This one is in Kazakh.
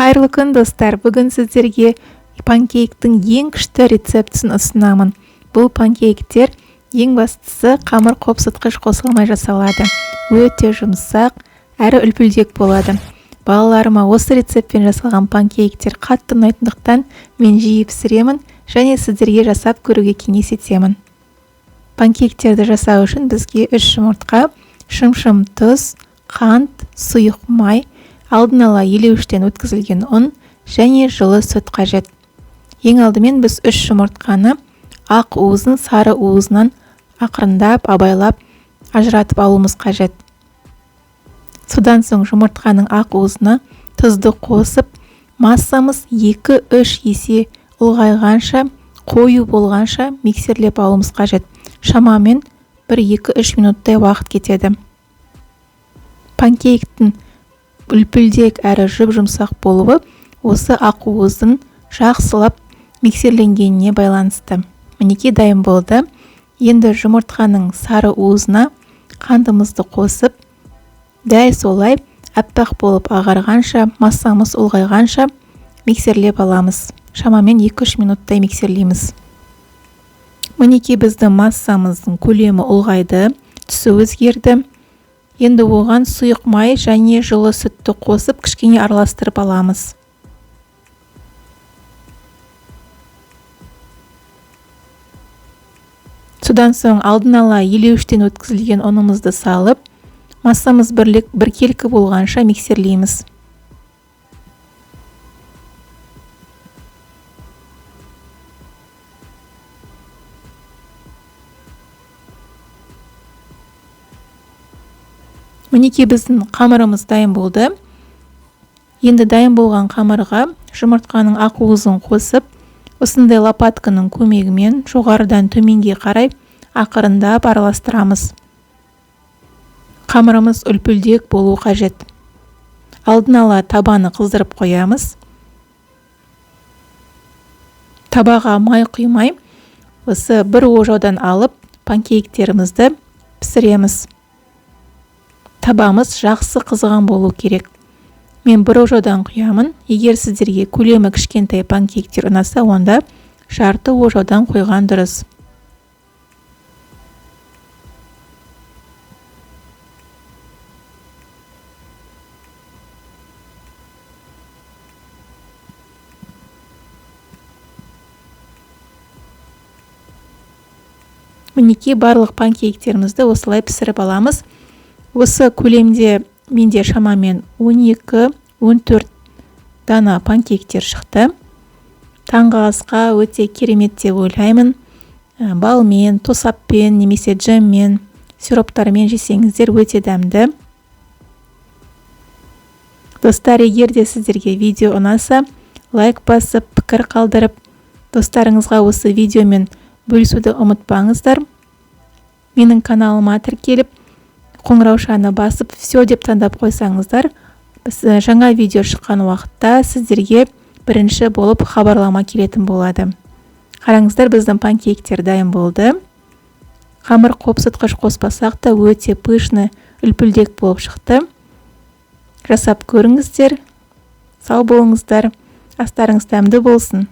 Қайырлы күн достар, бүгін сіздерге панкейктің ең күшті рецептісін ұсынамын. Бұл панкейктер ең бастысы қамыр қопсытқыш қосылмай жасалады. Өте жұмсақ, әрі үлпілдек болады. Балаларыма осы рецептпен жасалған панкейктер қатты ұнайтындықтан мен жиі пісіремін және сіздерге жасап көруге кеңес етемін. Панкейктерді жасау үшін бізге 3 жұмыртқа, шым-шым тұз, қант, сұйық май, алдын ала елеуіштен өткізілген ұн және жылы сүт қажет. Ең алдымен біз 3 жұмыртқаны ақ уызын сары уызынан ақырындап, абайлап ажыратып алуымыз қажет. Содан соң жұмыртқаның ақ уызына тұзды қосып, массамыз 2-3 есе ұлғайғанша, қою болғанша миксерлеп алуымыз қажет. Шамамен 1-2-3 минуттай уақыт кетеді. Панкейктің үлпілдек әрі жұп-жұмсақ болуы осы ақ уыздың жақсылап миксерленгеніне байланысты. Мінекей дайын болды. Енді жұмыртқаның сары уызына қантымызды қосып, дәл солай аппақ болып ағарғанша, массамыз ұлғайғанша миксерлеп аламыз. Шамамен 2-3 минуттай миксерлейміз. Мінекей біздің массамыздың көлемі ұлғайды, түсі өзгерді. Енді оған сұйық май және жылы сүтті қосып, кішкене араластырып аламыз. Содан соң алдын ала елеуіштен өткізілген ұнымызды салып, массамыз біркелкі болғанша миксерлейміз. Мінекей біздің қамырымыз дайын болды. Енді дайын болған қамырға жұмыртқаның ақ уызын қосып, осындай лопатканың көмегімен жоғарыдан төменге қарай ақырындап араластырамыз. Қамырымыз үлпілдек болу қажет. Алдын ала табаны қыздырып қоямыз. Табаға май құймай, осы бір ожаудан алып панкейктерімізді пісіреміз. Табамыз жақсы қызған болу керек. Мен бір ожаудан құямын. Егер сіздерге көлемі кішкентай панкейктер ұнаса, онда жарты ожаудан қойған дұрыс. Мінекей барлық панкейктерімізді осылай пісіріп аламыз. Осы көлемде менде шамамен 12-14 дана панкейктер шықты. Таңғы асқа өте керемет деп ойлаймын. Балмен, тосаппен, немесе джеммен, сироптармен жесеңіздер өте дәмді. Достар, егер де сіздерге видео ұнаса, лайк басып, пікір қалдырып, достарыңызға осы видеомен бөлісуді ұмытпаңыздар. Менің каналыма тіркеліп, қоңыраушаны басып, все деп таңдап қойсаңыздар, біз жаңа видео шыққан уақытта сіздерге бірінші болып хабарлама келетін болады. Қараңыздар, біздің панкейктер дайын болды. Қамыр қопсытқыш қоспасақ та өте пышны, үлпілдек болып шықты. Жасап көріңіздер. Сау болыңыздар. Астарыңыз дәмді болсын.